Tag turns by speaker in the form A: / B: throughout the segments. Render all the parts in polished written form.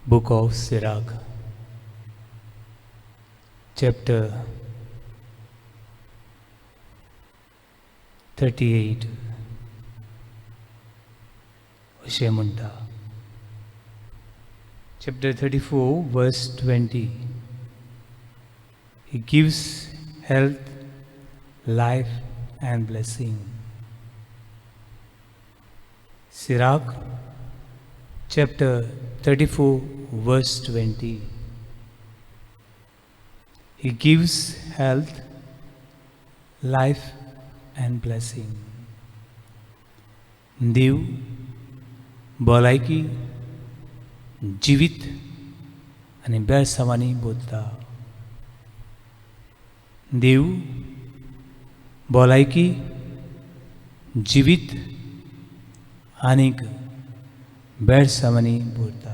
A: Book of Sirach, chapter 38, अशें म्हणटा. Chapter 34, verse 20. He gives health, life and blessing. Sirach, chapter 34, verse 20. He gives health, life and blessing. देव भलायकी, जिवीत आनी बेळसावांनी बोलता. देव भलायकी, जिवीत आनीक बेळसावांनी बोलता.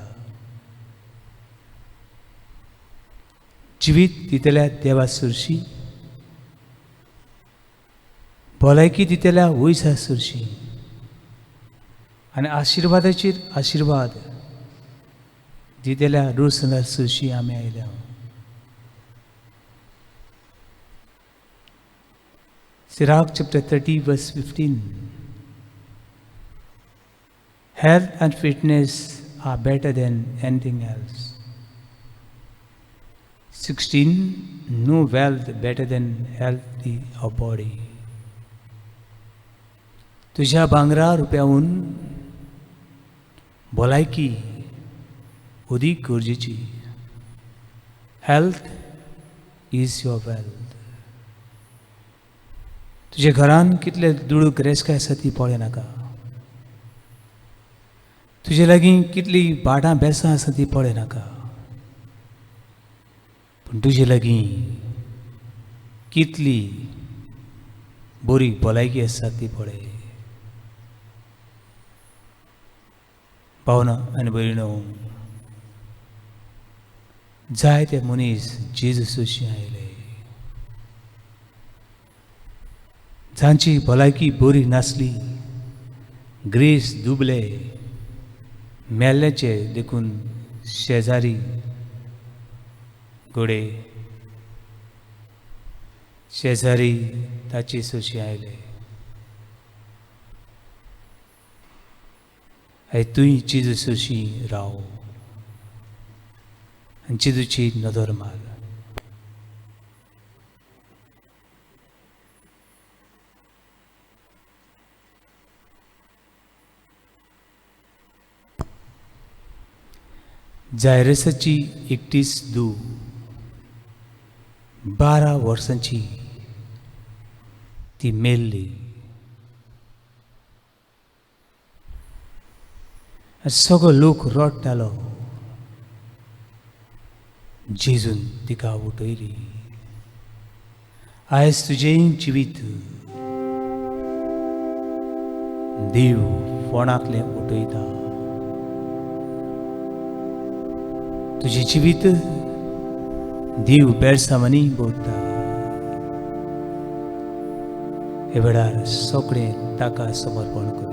A: जिवीत दितल्या देवा सुरशी, भलायकी दितल्या वयसा सुरशी आनी आशिर्वादाचेर आशिर्वाद दितल्या रोसना सुरशी आमी आयल्या. Sirach chapter 30 verse 15. Health and fitness are better than anything else. 16. No wealth better than healthy of body. तुझ्या भांगरा रुपयाहून भलायकी अदीक गरजेची. Health is your wealth. तुझ्या घरान कितले दुडूक रेस्काय आसा ती पळय नाका. तुजे लागीं कितली भाटां बेसां आसा ती पळय नाका. पूण तुजे लागीं कितली बरी भलायकी आसा ती पळय. भावना आनी भयणो, जायते मनीस जेजू सुशी आयले, जांची भलायकी बरी नासली, ग्रेस दुबले, मेल्ल्याचे देखून शेजारी घोडे शेजारी ताची सुशी आयले. आय तुय जेजू सुशी राव आनी जेजूची नदर मार. जायरसाची एकटीच धू 12 वर्सांची ती मेल्ली. सगळो लोक रडटालो. जेजून तिका उठयली. आयज तुजें जिवीत देव फोंडांतलें उठयता. तुजें जिवीत देव बेळसावांनी भोगता. हे वेळार सगळें ताका समर्पण करुया.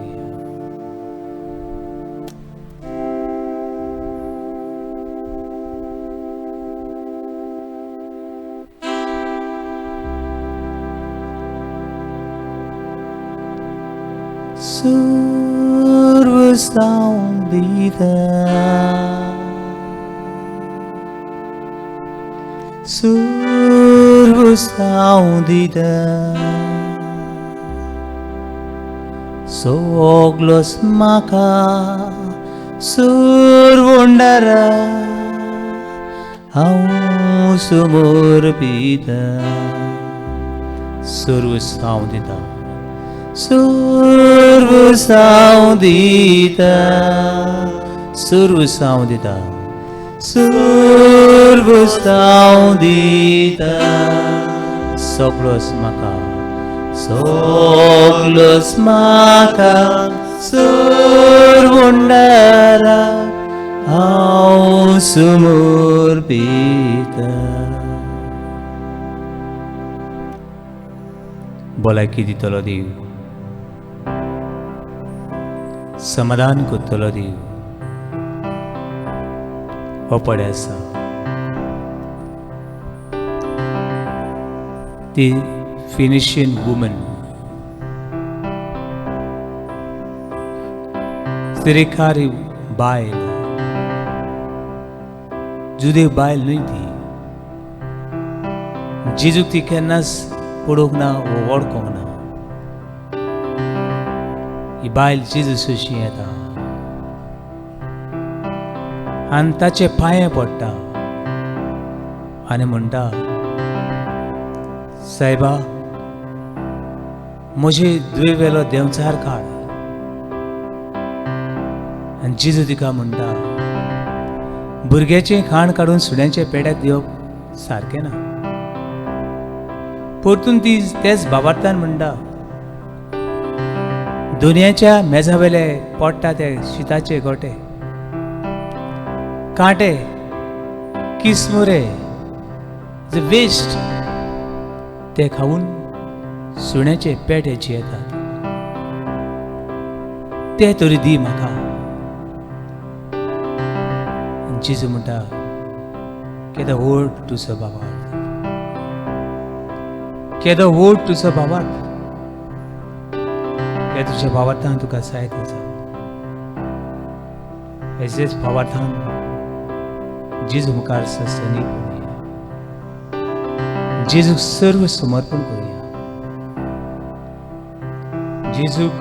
A: सर्वसावंदिता, सर्वसावंदिता, सगळोच म्हाका सर्वोंडारा हांव समर्पिता. सर्वसावंदिता, सर्वसावंदिता, सर्वसावंदिता, सर्वसावंदिता, सगळोच म्हाका, सगळोच म्हाका सर्वोंडारा हांव समर्पिता. भलायकी दितलो देव, समाधान करतलो देव, हो पडे आसा. ती फिनिशियन वुमन सिरेकारी बायल जुदे बायल न्हय ती. जेजूक ती केन्नाच पळोवंक ना वो वळखोंक ना. ही बायल जेजूसाशी येता आनी ताचे पांये पडटा आनी म्हणटा, सायबा, म्हजे दुयेवेलो देंवचार काड. आनी जेजू तिका म्हणटा, भुरग्याचें खाण काडून सुण्याच्या पेड्याक दिवप सारकें ना. परतून ती तेच भावार्थान म्हणटा, दुनियाच्या मेजावेले पडटा ते शिताचे गोटे, कांटे, किसमुरे, वेस्ट ते खाऊन सुण्याचे पेटे जियेतात. ते तरी दी म्हाका. जेजू म्हणटा, केदो वोट तुजो भावार्थ, केदो वोट तुजो भावार्थ. हे तुझ्या भावार्थान तुका जाय तें. हेजेच भावार्थान जेजू मुखार सस्तनी करुया. जेजूक सर्व समर्पण करुया. जेजूक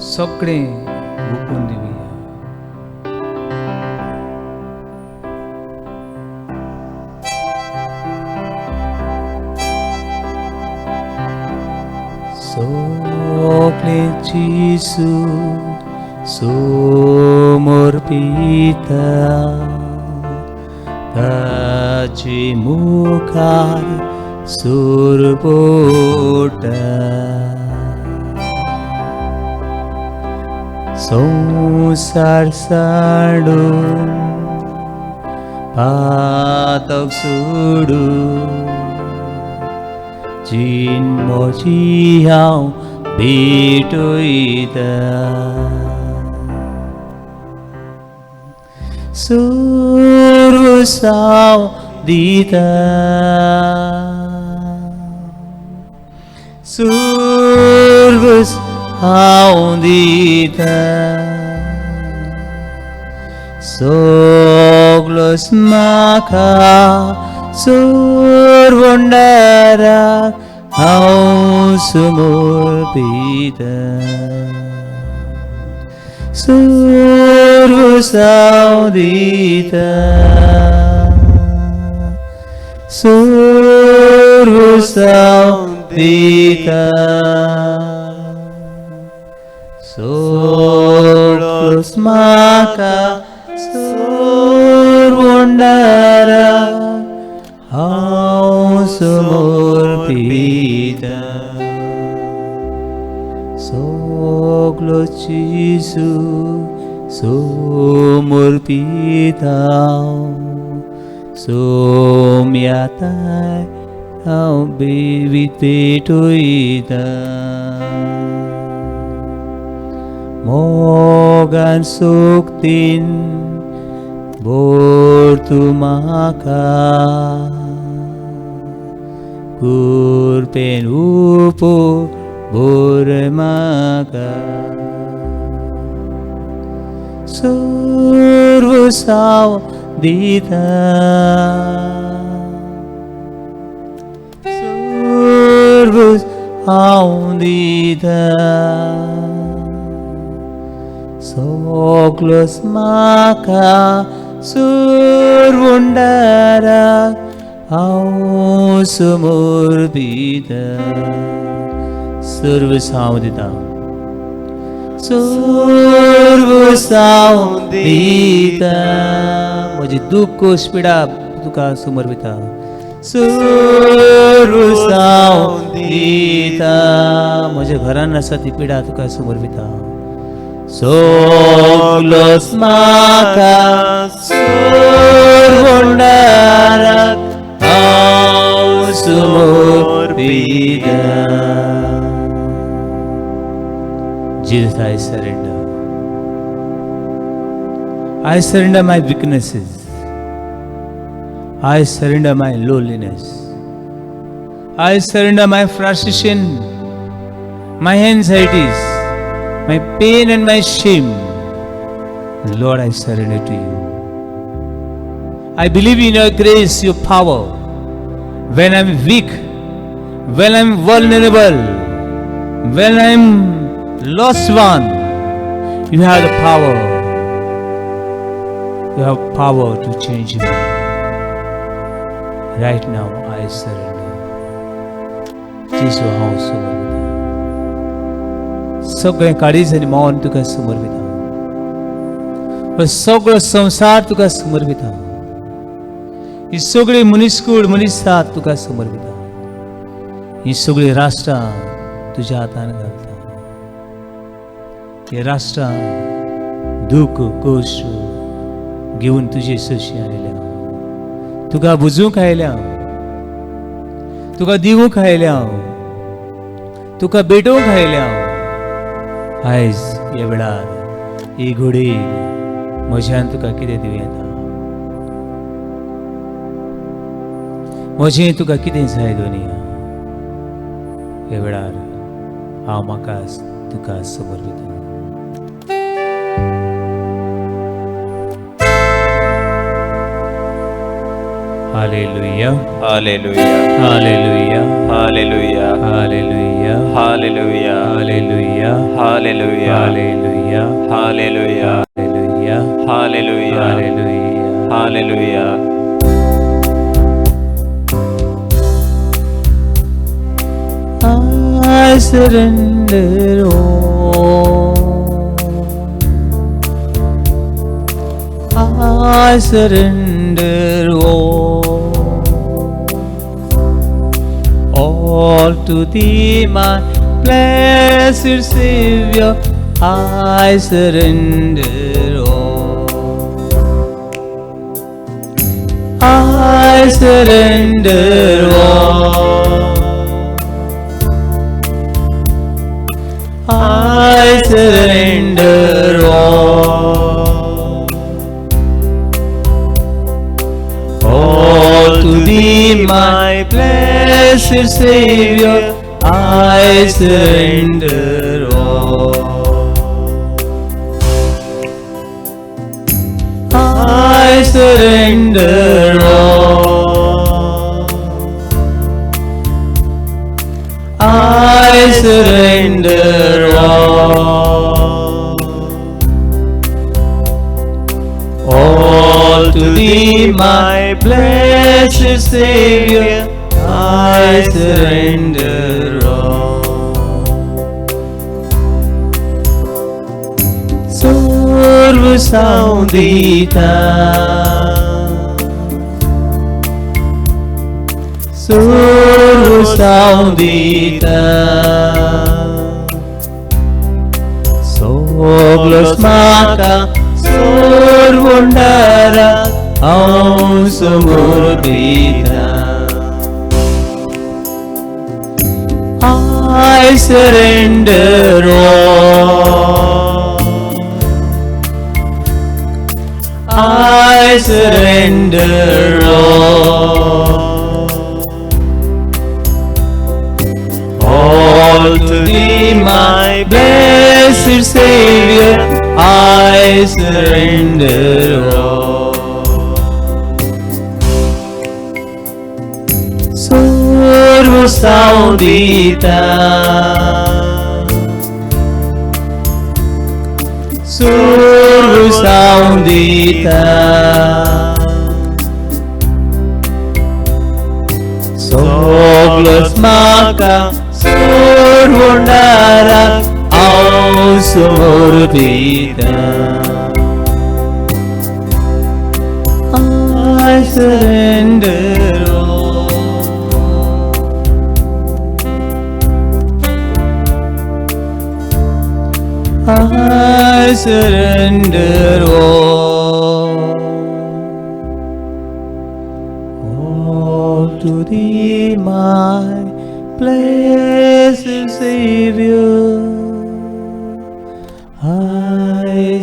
A: सगळें हुपून Divya. Socle Jesu somorpita taci mukhar surbota संसार साडून पातक सोडून जीन मोची हांव भेटयता. सर्व साव दिता. सर्व हांव दिता. सगळोच म्हाका सर्वंडाराक हांव समर्पिता. सर्व साव दिता. सर्व साव दिता. सगळोच म्हाका सर्वंडाराक हांव समर्पिता. सगळो जेजू समर्पिता. सोम्याताय हांव भेटयता. मोगान सोक्तीन भोर तूं म्हाका. कुरपेन उपो भोर म्हाका. सर्व साव दिता. सर्व हांव दिता. सगळोच म्हाका सर्वंडाराक हांव समर्पिता. सर्व साव दिता. सर्व साव दिता. म्हजी दुःख पिडा तुका समर्पिता. सर्व साव दिता. म्हज्या घरान आसा ती पिडा तुका समर्पिता. सगळोच म्हाका सर्वंडाराक हांव समर्पिता. Jesus, I surrender. I surrender my weaknesses. I surrender my loneliness. I surrender my frustration, my anxieties, my pain and my shame. Lord, I surrender to you. I believe in your grace, your power. When I'm weak, when I'm vulnerable, when I'm lost one, you have the power. You have power to change me. Right now, I surrender. Jesus, हांव समर्पित. सगळें काळीज आनी मौन तुका समर्पित. सगळो संसार तुका समर्पित. ही सगळी मनीसकूड मनशां तुका समर्पित. ही सगळी राष्ट्रां तुज्या हातान घालता. ही राष्ट्रां दुख गोश घेवन तुजे सशी आयल्या. तुका बुजूंक आयल्या, तुका दिवूंक आयल्या, तुका भेटोवंक आयल्या. आयज ह्या वेळार ही घडी म्हज्यान तुका कितें दिवं येता? म्हजें तुका कितें जाय दोनिया? ह्या वेळार हांव म्हाका तुका समर्पित. Hallelujah.
B: Hallelujah.
A: Hallelujah.
B: Hallelujah.
A: Hallelujah.
B: Hallelujah.
A: Hallelujah.
B: Hallelujah.
A: Hallelujah.
B: Hallelujah.
A: Hallelujah.
B: Hallelujah.
A: Hallelujah.
B: Hallelujah.
A: I surrender all. I surrender all to Thee, my blessed Savior. I surrender all. I surrender all. I surrender all to Thee, my blessed Savior. I surrender all. I surrender all. I surrender all to Thee, my blessed Savior. I surrender all. Sarva Saudita, Sarva Saudita, Soglos Maka, Sorvundara, Haum Samurpita. I surrender all. I surrender all to Thee, my blessed Savior. I surrender all. Sarva Saudita, Sarva Saudita, Soglos Maka, Sorvundara, Haum Samurpita. I surrender all. I surrender all to Thee, my blessed Savior. I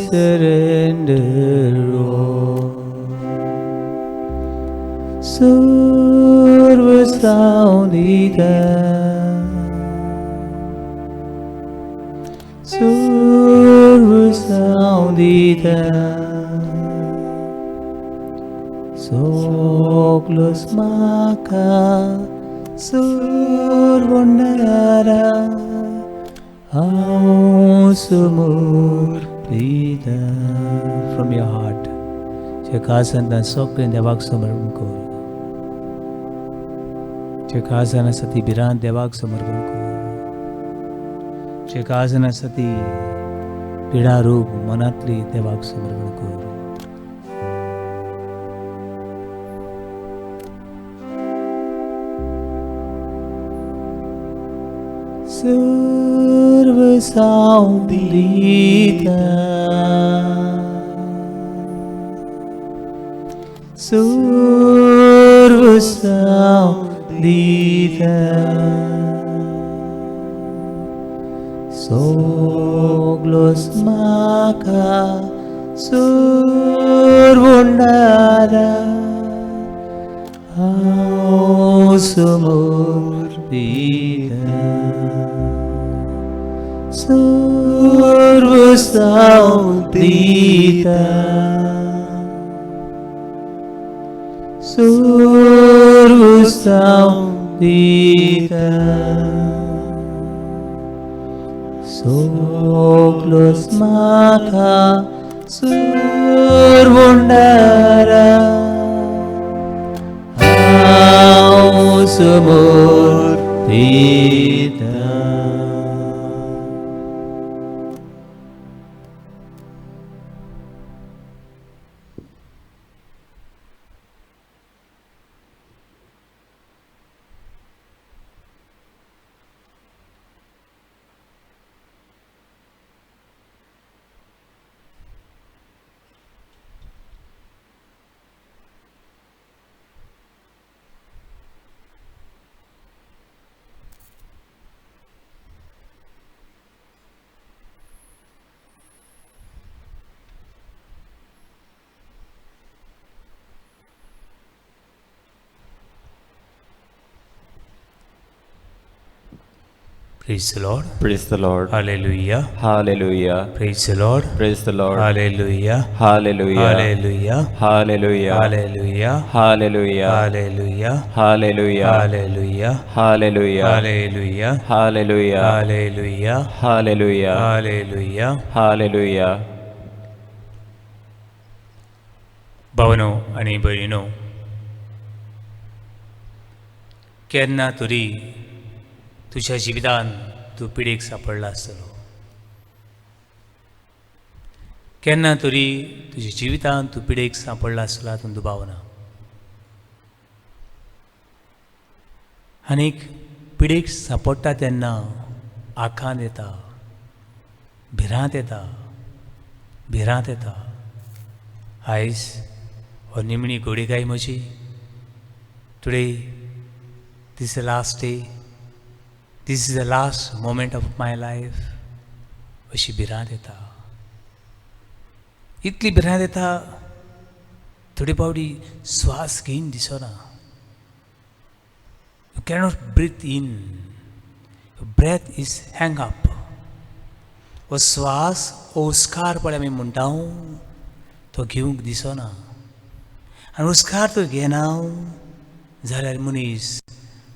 A: surrender all. Survasaudita, Survasaudita, Soglos Maka, Survonara, Ausumurpita. From your heart, Chakasana Sokrin Devak Samarpan Kor. Chakasana Sati Biran Devak Samarpan Kor. Chakasana Sati Pida Roop Manatli Devak Samarpan Kor. Survasaudita, Survasaudita, Soglos Maka, Survondara, Ausumurpita, Survasaudita, Survasaudita, Soglos Maka, Survondara, Ausumurpita. Praise the Lord.
B: Praise the Lord.
A: Hallelujah.
B: Hallelujah.
A: Praise the Lord.
B: Praise the Lord.
A: Hallelujah.
B: Hallelujah.
A: Hallelujah.
B: Hallelujah.
A: Hallelujah.
B: Hallelujah.
A: Hallelujah.
B: Hallelujah.
A: Hallelujah.
B: Hallelujah.
A: Hallelujah.
B: Hallelujah.
A: Hallelujah.
B: Hallelujah.
A: Hallelujah.
B: Hallelujah.
A: भावनो आणि बहिणीनो, केन्ना तरी तुझ्या जिवितान तूं पिडेक सापडला आसतलो. केन्ना तरी तुज्या जिवितान तूं पिडेक सापडला आसतलो हातूंत दुबाव ना. आनीक पिडेक सापडटा तेन्ना आखांत येता, भिरांत येता, भिरांत येता. आयज हो निमणी घोडीकाय म्हजी. Today this is the last day. This is the last moment of my life. अशी भिरांत येता, इतली भिरांत येता, थोडी पावटी स्वास घेवन दिसना. You cannot breathe in. Your breath is hang up. हो स्वास ओस्कार पळय आमी म्हणटा तो घेवंक दिसना. आनी ओस्कार तो घेना जाल्यार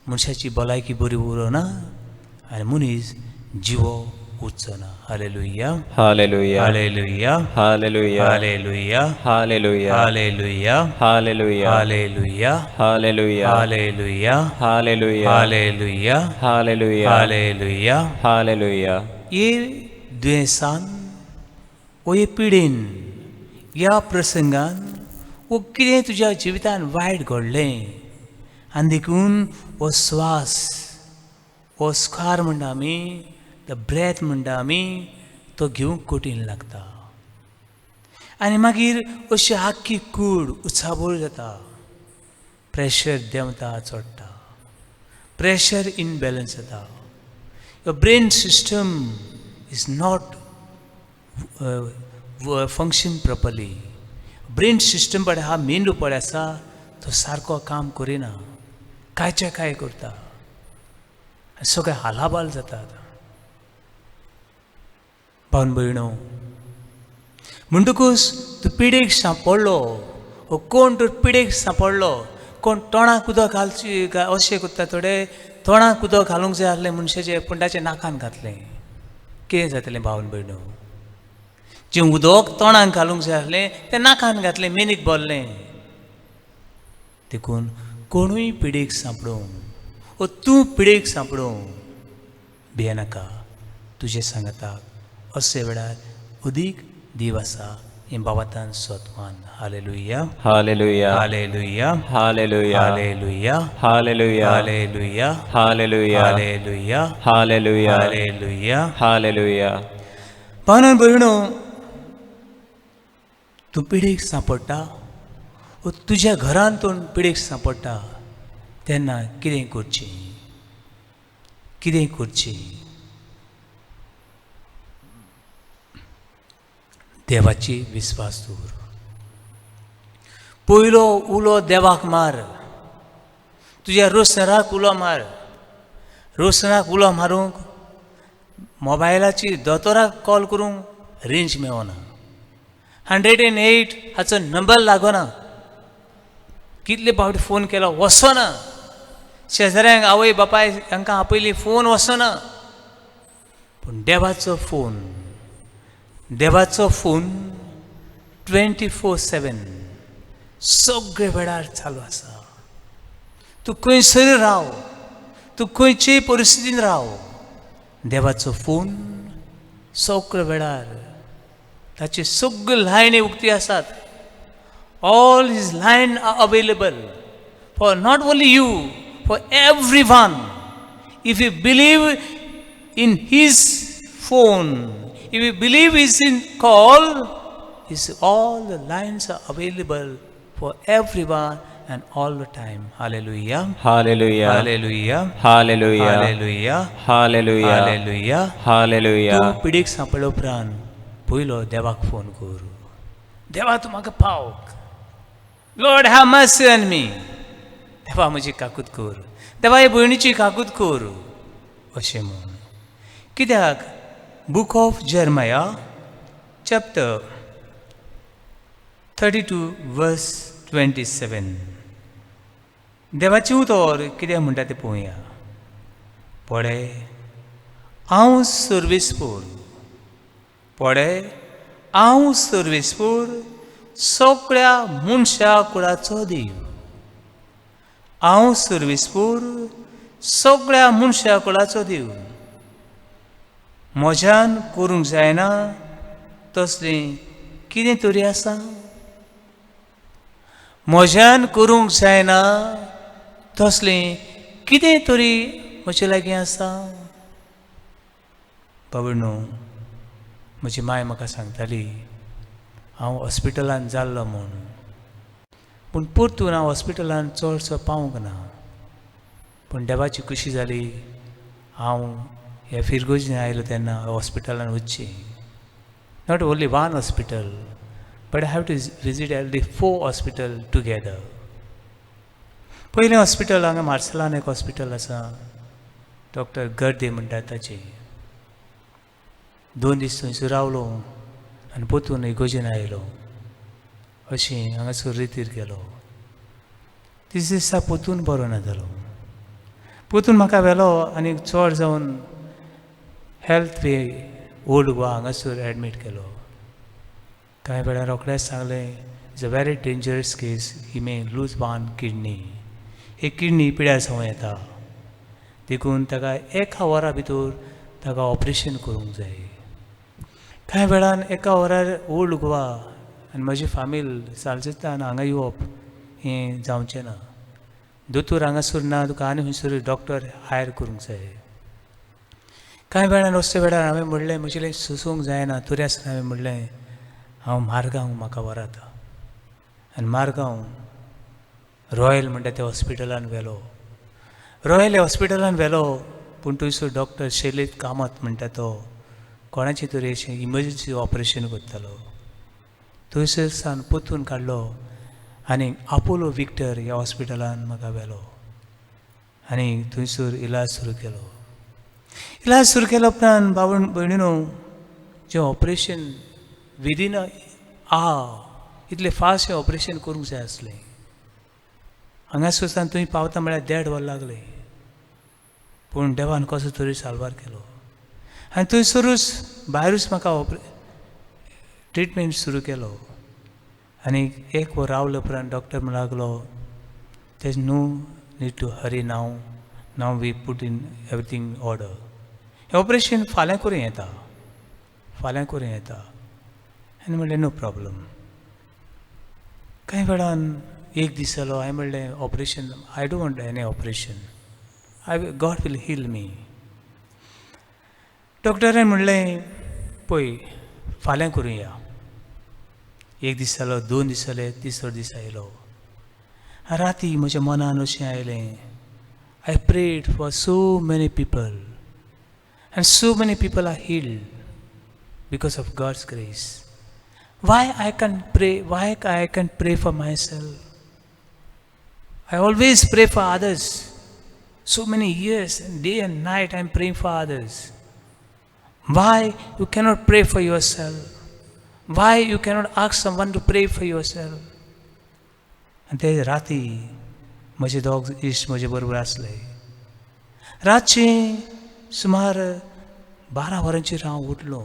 A: मनशाची भलायकी बरी उरना आनी मनीस जिवो उरचना. Hallelujah.
B: Hallelujah.
A: Hallelujah.
B: Hallelujah.
A: Hallelujah.
B: Hallelujah.
A: Hallelujah.
B: Hallelujah.
A: Hallelujah.
B: Hallelujah.
A: Hallelujah.
B: Hallelujah.
A: Hallelujah.
B: Hallelujah.
A: Hallelujah.
B: Hallelujah.
A: हे दुयेंसान वो हे पिडेन ह्या प्रसंगान वो कितें तुज्या जिवितान वायट घडलें आनी देखून वो स्वास वो स्कार म्हणटा आमी, द ब्रेथ म्हणटा आमी, तो घेवंक कठीण लागता. आनी मागीर अशी आख्खी कूड उचाबोळ जाता. प्रेशर देंवता, चडटा. प्रेशर इनबॅलन्स जाता. Your brain system is not function properly. Brain system पळय हा मेंदू पळय आसा तो सारको काम करिना, कांयचे काय करता, सगळे हालाबाल जातात. भावन भयणो, म्हणटकूच तूं पिडेक सांपडलो, कोण तर पिडेक सांपडलो, कोण तोंडाक उदक घालची अशें करता, थोडे तोंडाक उदक घालूंक जाय आसलें मनशाचे पूण ताचे नाकान घातलें. कितें जातलें भावन भयणो? जें उदक तोंडाक घालूंक जाय आसलें तें नाकान घातलें, मेनीक भरलें. देखून कोणूय पिडेक सांपडूंक वो तूं पिडेक सांपडूंक भियेनाका. तुजे सांगाताक अशे वेळार उदीक दीव आसा हें भावार्थान सोदवान. Hallelujah,
B: hallelujah,
A: hallelujah,
B: hallelujah,
A: hallelujah,
B: hallelujah,
A: hallelujah,
B: hallelujah,
A: hallelujah,
B: hallelujah,
A: hallelujah.
B: Hallelujah.
A: भावना भयणो, तूं पिडेक सांपडटा, वो तुज्या घरांत तूं पिडेक सांपडटा तेन्ना कितें करचें? कितें करचें? देवाची विस्वास दवर. पयलो उलो देवाक मार. तुज्या रोसराक उलो मार. रोसराक उलो मारूंक मोबायलाची दोतोराक कॉल करूंक रेंज मेळना. 108 हाचो नंबर लागना. कितले फावटी फोन केलो वचना. शेजाऱ्यांक आवय बापाय तांकां आपयली फोन वचना. पूण देवाचो फोन 24/7 सगळे वेळार चालू आसा. तूं खंयसर राव, तूं खंयचेय परिस्थितीन राव, देवाचो फोन सगळे वेळार ताची सगळी लायनी उक्ती आसात. All his lines are available for not only you, for everyone. If you believe in his phone, if you believe in call, all the lines are available for everyone and all the time. Hallelujah.
B: Hallelujah.
A: Hallelujah.
B: Hallelujah.
A: Hallelujah.
B: Hallelujah.
A: Hallelujah.
B: Hallelujah.
A: तूं पिडीक सांपडलो उपरांत पयलो देवाक phone कर. देवा तूं म्हाका पावक. Lord have mercy on me. देवा म्हजी काकूत कर. देवा हे भयणीची काकूत कर. अशें म्हूण. कित्याक बूक ऑफ जर्मया चॅप्टर 32:27 देवाची उतर कितें म्हणटा तें पळोवया. पळय हांव सर्वेस्पूर. पळय हांव सर्वेस्पूर सगळ्या मनशा कुळाचो देव. हांव सर्वेस्पूर सगळ्या मनशा कुळाचो देव. म्हज्यान करूंक जायना तसलें कितें तरी आसा. म्हज्यान करूंक जायना तसलें कितें तरी म्हजे लागीं आसा. बाबडो, म्हजी माय म्हाका सांगताली हांव हॉस्पिटलांत जाल्लो म्हूण, पूण परतून हांव हॉस्पिटलांत चडसो पावूंक ना. पूण देवाची खुशी जाली हांव ह्या फिरगोजीन आयलो तेन्ना हॉस्पिटलांत वचचें. Not only one hospital, but I have to visit every 4 hospital together. पयलें हॉस्पिटल हांगा मार्सेलान एक हॉस्पिटल आसा, डॉक्टर गर्दे म्हणटात ताचें. 2 दीस थंयसर रावलो आनी परतून इगोजेन आयलो. अशें हांगासर रितीर गेलो. तिसरे दिसा परतून बरो ना जालो. परतून म्हाका व्हेलो आनी चड जावन हेल्थ वे ओल्ड गोवा हांगासर एडमीट केलो. कांय वेळार रोखडेंच सांगलें is a very dangerous case, he may lose one kidney. एक किडनी पिड्यार जावं येता. देखून ताका 1 वरा भितर ताका ऑपरेशन करूंक जाय. कांय वेळान 1 वरार ओल्ड गोवा आनी म्हजी फामील सालजितान हांगा येवप हें जावचें ना. दोतोर हांगासर ना, तुका आनी खंयसर डॉक्टर हायर करूंक जाय. कांय वेळान असल्या वेळार हांवें म्हणलें म्हजें सोंसूंक जायना. तरी आसतना हांवें म्हणलें हांव मारगांव म्हाका व्हरात. आनी मारगांव रॉयल म्हणटा त्या हॉस्पिटलान व्हेलो. रॉयल हॉस्पिटलान व्हेलो पूण थंयसर डॉक्टर शैलीत कामत म्हणटा तो कोणाचें तरी अशें इमर्जन्सी ऑपरेशन करतालो. थंयसर सावन परतून काडलो आनी आपोलो विक्टर ह्या हॉस्पिटलान म्हाका व्हेलो आनी थंयसर इलाज सुरू केलो. इलाज सुरू केलो उपरांत भयणीनो जें ऑपरेशन विदीन इतलें फास्ट हें ऑपरेशन करूंक जाय आसलें. हांगासर सावन थंय पावता म्हळ्यार 1.5 वर लागलें. पूण देवान कसो तरी साल्वार केलो आनी थंयसरूच भायरूच म्हाका ट्रिटमेंट सुरू केलो. आनी 1 वर रावले उपरांत डॉक्टर म्हणूंक लागलो there no need to hurry now we put in everything order. हें ऑपरेशन फाल्यां करूं येता आनी म्हणलें नो प्रॉब्लम. कांय वेळान 1 दीस जालो. हांवें म्हणलें operation I don't want any operation. God will heal me. डॉक्टरान म्हणलें पळय फाल्यां करुया. 1 दीस जालो, 2 दीस जाले, तिसरो दीस आयलो. राती म्हज्या मनान अशें आयलें I prayed for so many people and so many people are healed because of God's grace. Why I can't pray for myself? I always pray for others. So many years, and day and night I am praying for others. Why you cannot pray for yourself? Why you cannot ask someone to pray for yourself? And ते राती म्हजे दोग इश्ट म्हजे बरोबर आसले. रातचे सुमार 12 वरांचेर हांव उठलो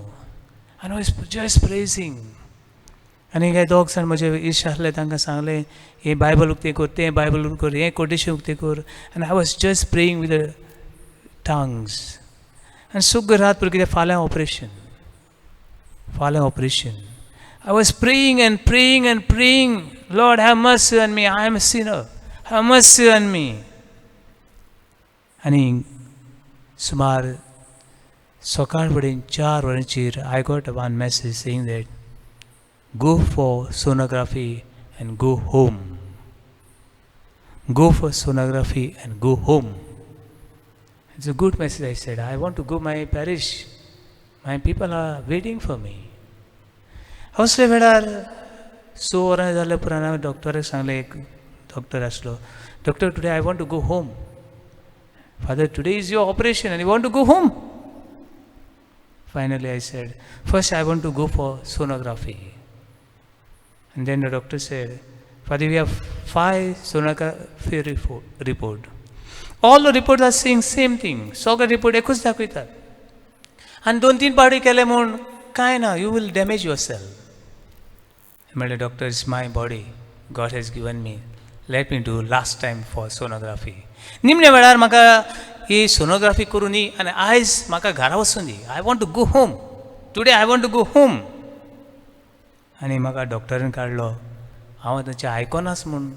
A: आनी आय वॉज जस्ट प्रेजिंग. आनी हे दोग जाण म्हजे इश्ट आसले तांकां सांगलें हें बायबल उक्तें कर, तें बायबल कर, हें कोटेशन उक्तें कर. आनी I was just praying with the tongues. आनी सगळी रात पुरो कितें फाल्यां operation. I was praying and praying and praying. Lord, have mercy on me. I am a sinner. Have mercy on me. आनी सुमार सकाळ फुडें 4 वरांचेर I got one message saying that go for sonography and go home. Go for sonography and go home. It's a good message. I said, I want to go my parish. My people are waiting for me. असले वेळार 6 वरां जाले उपरांत हांवें डॉक्टराक सांगलें. एक doctor आसलो. Doctor today I want to go home. Father, today is your operation and you want to go home? Finally I said, first I want to go for sonography. And then the doctor said, Father, we have 5 sonography report. All the reports are saying same thing. सगळे report एकूच दाखयतात. आनी 2-3 पावटी केले म्हूण कांय ना, you will damage yourself. म्हणलें doctor, it's my body, God has given me, let me do last time for sonography. निमणे वेळार म्हाका ही सोनोग्राफी करूं न्ही आनी आयज म्हाका घरा वचूं दी. I want to go home. Today I want to go home. आनी म्हाका डॉक्टरान काडलो. हांव तांचें आयकोनास म्हूण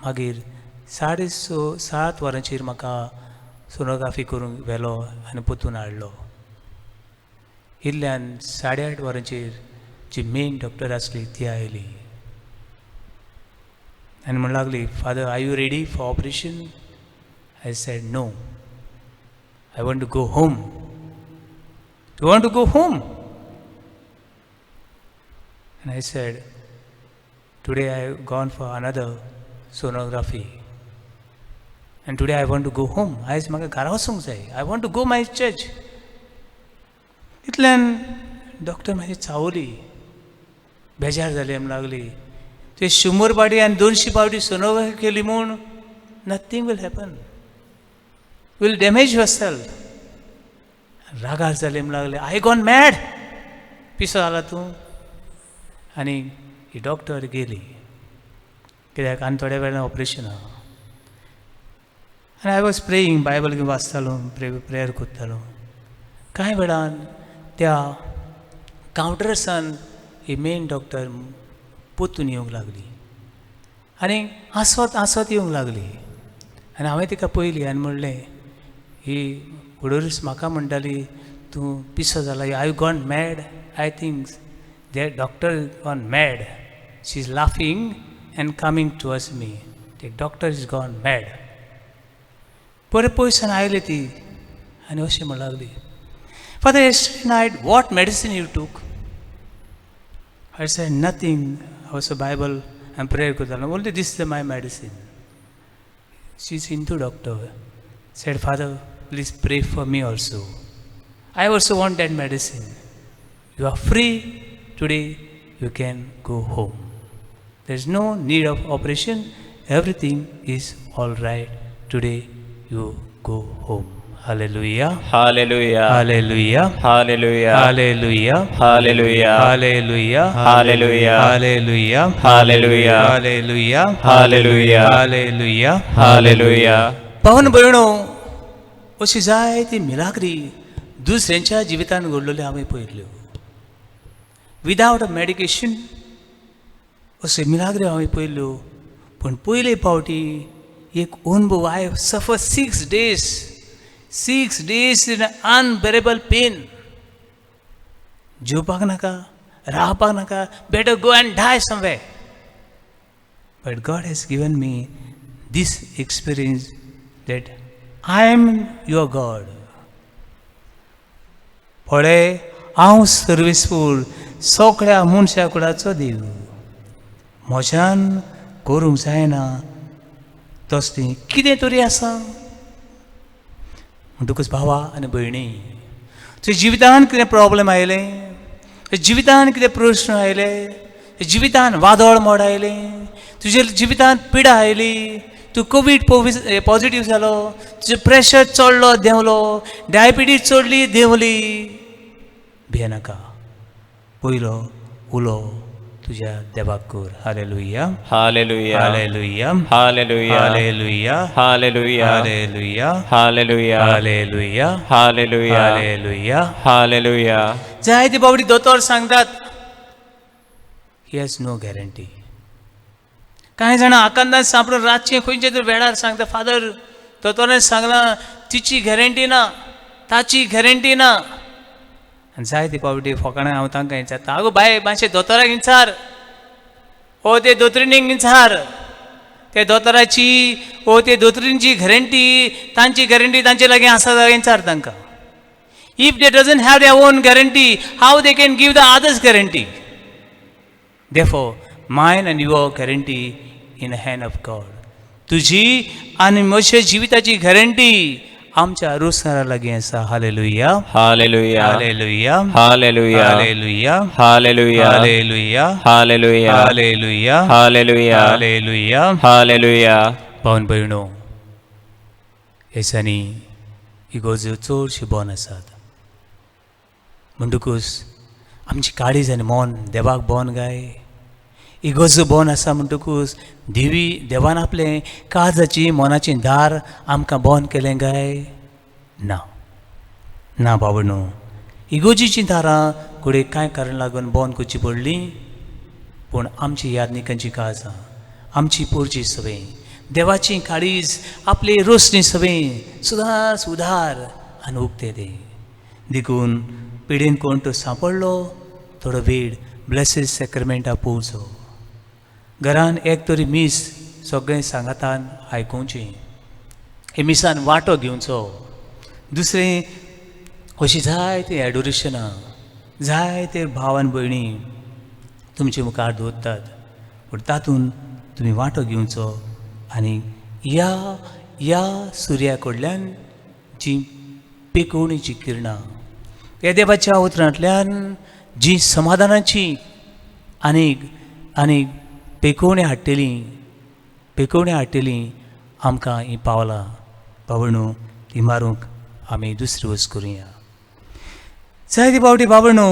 A: मागीर 6:30-7 वरांचेर म्हाका सोनोग्राफी करूंक व्हेलो आनी पोतून हाडलो. इल्ल्यान 8:30 वरांचेर जी मेन डॉक्टर आसली ती आयली आनी म्हणूंक लागली, father, are you ready for operation? I said no, I want to go home. You want to go home? And I said, today I have gone for another sonography and today I want to go home. आयज म्हाका घरा वचूंक जाय. I want to go my church. इतल्यान doctor म्हाजी चावली, बेजार जाली. म्हणूंक लागली, तुवें 100 पावटी आनी 200 पावटी सोनोग्राफी केली म्हूण nothing will happen. Will damage yourself. रागार जाली. म्हणूंक लागली, आय गॉन मॅड. पिसो जाला तूं. आनी ही डॉक्टर गेली. कित्याक आनी थोड्या वेळान ऑपरेशन आहा. आनी आय वॉज प्रेयींग, बायबल घेवन वाचतालो, प्रेयर करतालो. कांय वेळान त्या कावंटरसान ही मेन डॉक्टर पोतून येवंक लागली आनी हांसत येवंक लागली. आनी हांवें तिका पळयली आनी म्हणलें, ही उडोरीस म्हाका म्हणटाली तूं पिसो जाला, I gone mad. I think that doctor gone mad. She is laughing and coming towards me. The doctor is gone mad. परत पयसान आयली ती आनी अशें म्हणूंक लागली, Father, yesterday night what medicine you took? I said nothing. I was a Bible आनी prayer करतालो only this is my medicine she is in to doctor said father please pray for me also I also want that medicine you are free today you can go home there is no need of operation everything is all right today you go home Hallelujah.
B: Hallelujah.
A: Hallelujah.
B: Hallelujah.
A: Hallelujah.
B: Hallelujah.
A: Hallelujah.
B: Hallelujah.
A: Hallelujah.
B: Hallelujah.
A: Hallelujah.
B: Hallelujah.
A: Hallelujah.
B: Hallelujah.
A: पावन भयणो अशी जायती मिलाग्री दुसऱ्यांच्या जिवितान घडलेल्यो हांवें पळयल्यो without a medication अशे मिलाग्री हांवें पळयल्यो पूण पयले फावटी एक अनुभव आय सफर 6 days 6 days in unbearable pain. जेवपाक नाका रावपाक नाका better go and die somewhere. But God has given me this experience that I am your God. पळय हांव सर्विसफूल सगळ्या मनशा कुळाचो देव म्हज्यान करूंक जायना तसलें कितें तरी आसा म्हणटकूच भावा आनी भयणी तुज्या जिवितान कितें प्रॉब्लेम आयले जिवितान कितें प्रश्न आयले जिवितान वादळ मोड आयले तुज्या जिवितान पिडा आयली तूं कोवीड पॉझिटीव जालो तुजें प्रेशर चडलो देंवलो डायबिटीज चडली देंवली भियेनाका पयलो उलो तुज्या देवाक कर hallelujah
B: Hallelujah.
A: Hallelujah
B: Hallelujah.
A: Hallelujah
B: Hallelujah.
A: Hallelujah
B: Hallelujah.
A: Hallelujah
B: Hallelujah.
A: Hallelujah
B: Hallelujah.
A: जायती बाबडी दोतोर सांगतात ही हॅज नो गॅरंटी कांय जाणां आकांतान सांपडून रातचें खंयचे तरी वेळार सांगता फादर दोतोरान सांगलां तिची गॅरंटी ना ताची गॅरंटी ना आनी जायती पावटी फकाणां हांव तांकां विचारता आगो बाय मातशें दोतोराक विचार ओ ते दोतोरीणेक विचार ते दोतोराची ओ ते दोतोरींची गॅरंटी तांची गॅरंटी तांचे लागीं आसा जाल्यार विचार तांकां if they doesn't have their own guarantee how they can give the others guarantee देफोर Mayan and your guarantee in the hand of God तुजी आनी म्हज्या जिविताची गॅरंटी आमच्या रोसारा लागीं आसा hallelujah
B: Hallelujah.
A: Hallelujah
B: Hallelujah.
A: Hallelujah
B: Hallelujah.
A: Hallelujah
B: Hallelujah.
A: Hallelujah
B: Hallelujah.
A: Hallelujah
B: Hallelujah.
A: पावन भयणो ह्या दिसांनी इगोर्ज्यो चडश्यो बंद आसात म्हणटकूच आमची काळीज आनी मन देवाक बंद गाय इगोर्जो बंद आसा म्हणटकूच देवान आपलें काळजाची मनाचें दार आमकां बंद केलें गाय ना ना बाबणो इगोर्जीचीं दारां घोडे कांय कारण लागून बंद करची पडलीं पूण आमची यादनिकांची काळजां आमची पोरची सवय देवाची काळीज आपली रोसणी सवय सुदार सुदार आनी उक्ते दे देखून पिडेन कोण तो सांपडलो थोडो वेळ ब्लेसीड सॅक्रमेंटा पोवचो घरान एक तरी मीस सगळें सांगातान आयकुचें हे मिसान वांटो घेवचो दुसरें अशीं जायते एडोरेशनां जायते भाव आनी भयणी तुमचे मुखार दवरतात पूण तातूंत तुमी वांटो घेवचो आनी ह्या सुर्या कडल्यान जी पेकोवणीची किरणां ह्या देवाच्या उतरांतल्यान जी समाधानाची आनीक पेकोवणी हाडटली आमकां ही पावलां बाबणू ती मारूंक आमी दुसरी वस्त करुया जायती पावटी बाबणू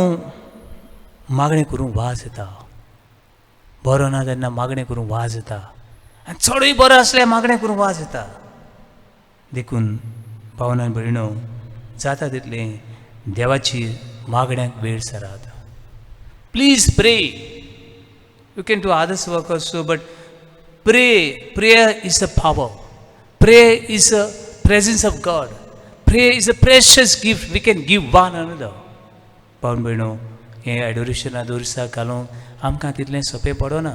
A: मागणें करूंक वाज येता बरो ना तेन्ना मागणें करूंक वाज येता आनी चडूय बरो आसल्यार मागणें करूंक वाज येता देखून भावना भयणो जाता तितलें देवाची मागण्यांक वेळ सरात please pray you can do others work also but prayer is a power. Prayer is a presence of God. Prayer is a precious gift we can give one another. पावन भयणो हें एडोरेशना दोरसा घालूंक आमकां तितलें सोंपें पडना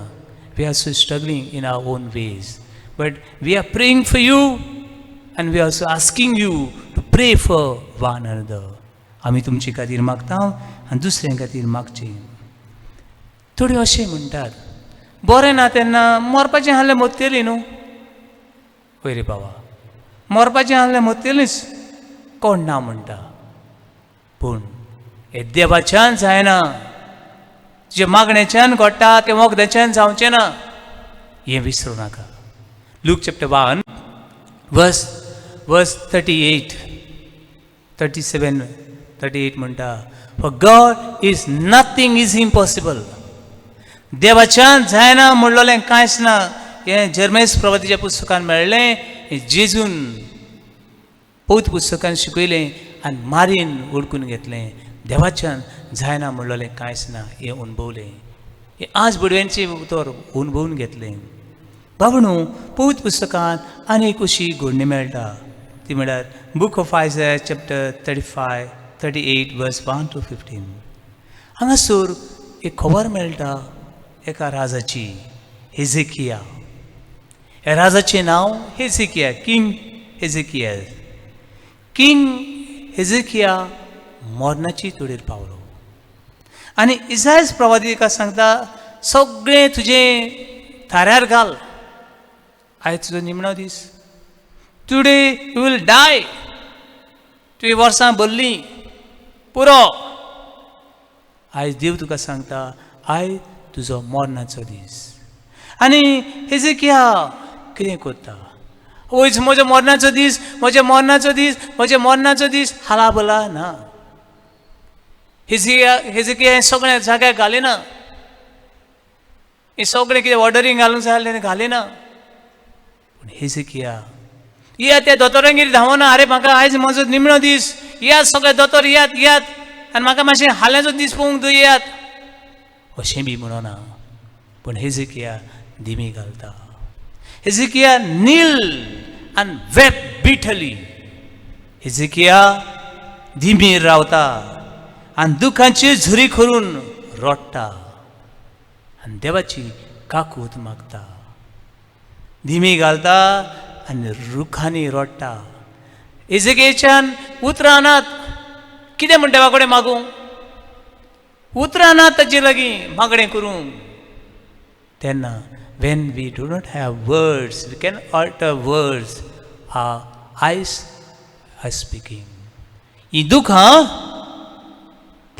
A: we are so struggling in our own ways but we are praying for you and we are also asking you to pray for one another आमी तुमचे खातीर मागता आनी दुसऱ्यां खातीर मागचें थोडी अशें म्हणटात बरें ना तेन्ना मरपाचें आहलें मरतली न्हू. पळय रे बाबा, मरपाचें आहलें मरतलीच कोण ना म्हणटा. पूण हे देवाच्यान जायना. तुजे मागणेच्यान घडटा तें वखदाच्यान जावचें ना हें विसरूं नाका. लूक चॅप्टर 1 वर्स 38 37 38 म्हणटा, for God is nothing is impossible. देवाच्यान जायना म्हणलोलें कांयच ना. हें जर्मेस प्रवादीच्या पुस्तकान मेळ्ळें. हें जेजून पवित्र पुस्तकान शिकयलें आनी मारीन ओडकून घेतलें. देवाच्यान जायना म्हणलोलें कांयच ना हें अणभवलें. हें आज बडव्यांचे उतर अणभवून घेतलें. बाबणू, पवित्र पुस्तकान आनी एक अशी घडणी मेळटा. ती म्हळ्यार book of Isaiah chapter 35 38 verse 1 to 15. हांगासर एक खबर मेळटा एका राजाची, हेजेकिया. ह्या राजाचें नांव हेजेकिया, किंग हेजेकिया. किंग हेजेकिया मरणाची तोडेर पावलो. आनी इसायास प्रवादी एका सांगता, सगळें तुजें थाऱ्यार घाल, आयज तुजो निमणो दीस. Today you will die. तुवें वर्सां भरलीं पुरो. आयज देव तुका सांगता, आयज तुजो मरणाचो दीस. आनी हेजेकिया कितें करता? वयच म्हजो मरणाचो दीस, म्हज्या मरणाचो दीस, म्हज्या मरणाचो दीस हाला बला ना. हेजेकिया हें सगळें जाग्यार घालिना. हें सगळें कितें ऑर्डरींग घालूंक जाय आसलें घालिना. पूण हेजेकिया या त्या दोतोरांगेर धांवना, आरे म्हाका आयज म्हजो निमणो दीस, यात सगळे दोतोर यात यात आनी म्हाका मातशें हाल्याचो दीस पळोवंक दियात अशें बी म्हणना. पूण हेजेकिया धिमी घालता. हेजेकिया नील आनी वेप बिठली. हेजेकिया धिमीर रावता आनी दुखांची झुरी करून रडटा आनी देवाची काकूट मागता. धिमी घालता आनी रुखांनी रडटा. हेजेकियाच्यान उतरां नात. कितें म्हण देवा कडेन मागूं? उतरां नात ताचे लागीं मागणें करूंक. तेन्ना when we do not have words, we can alter words. Our eyes are speaking. ही दुखां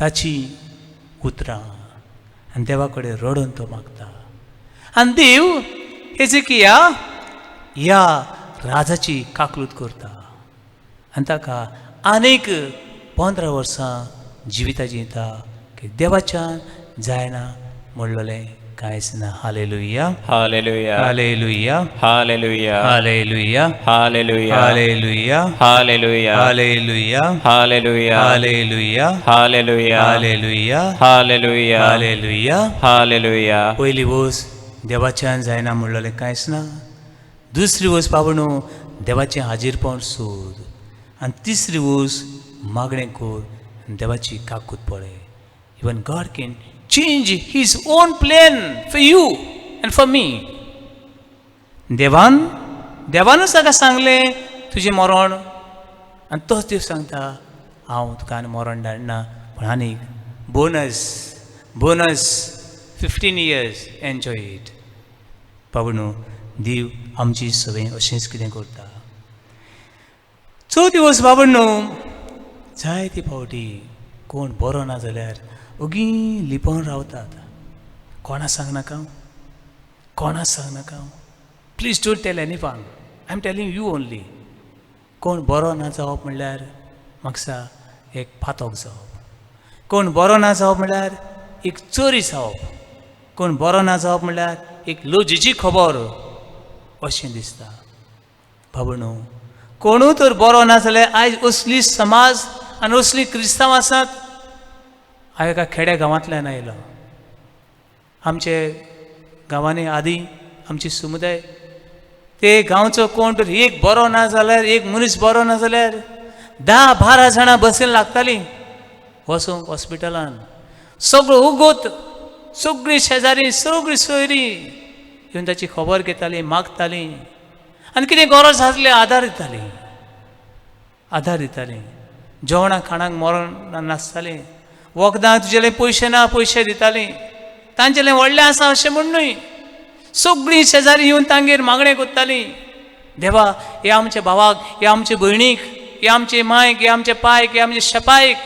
A: ताची उतरां आनी देवा कडेन रडून तो मागता. आनी देव हेजेकिया ह्या राजाची काकलूत करता आनी ताका आनीक 15 वर्सां जिविता जियेता की देवाच्यान जायना म्हणलोलें कांयच ना. Hallelujah,
B: hallelujah,
A: hallelujah,
B: hallelujah,
A: hallelujah,
B: hallelujah,
A: hallelujah,
B: hallelujah,
A: hallelujah,
B: hallelujah,
A: hallelujah,
B: hallelujah,
A: hallelujah,
B: hallelujah,
A: hallelujah.
B: Hallelujah.
A: पयली वस देवाच्यान जायना म्हणलोलें कांयच ना. दुसरी वस बाबणू देवाचें हाजीरपण सोद. आनी तिसरी वस मागणें कर आनी देवाची काकूत पळय. Even God can change his own plan for you and for me. देवानूच ताका सांगलें तुजें मरण आनी तोच देव सांगता हांव तुका आनी मरण धाडना पूण आनीक बोनस 15 years एन्जॉय इट. बाबणू देव आमची सवय अशेंच कितें करता. चवथी वस बाबण्णू जायते फावटी कोण बरो ना जाल्यार ओगी लिपोवन रावतात. कोणा सांगनाका, कोणा सांगनाका. Please don't tell anyone. I am telling you only. कोण बरो ना जावप म्हणल्यार म्हाका एक पातोक जावप. कोण बरो ना जावप म्हणल्यार एक चोरी जावप. कोण बरो ना जावप म्हणल्यार एक लजेची खबर अशें दिसता. बाबणू कोणूय तर बरो ना जाल्यार आयज असली समाज आनी असली क्रिस्तांव आसात. हांव एका खेड्या गांवांतल्यान आयलो. आमचे गांवांनी आदीं आमची समुदाय ते गांवचो कोण तर एक बरो ना जाल्यार एक मनीस बरो ना जाल्यार 10-12 जाणां बसीन लागतालीं वचूंक हॉस्पिटलान. सगळो उगोत, सगळीं शेजारी, सगळीं सोयरी येवन ताची खबर घेतालीं, मागतालीं आनी कितें गरज आसली आदार दितालीं. जेवणाक खाणाक मरण नासतालीं. वखदां तुजेले पयशे ना पयशे दितालीं. तांचेलें व्हडलें आसा अशें म्हण न्हय. सगळीं शेजारी येवन तांगेर मागणें कोत्तालीं. देवा, हे आमच्या भावाक, हे आमचे भयणीक, हे आमचे मायक, हे आमचे पायक, हे आमचे शेपायक,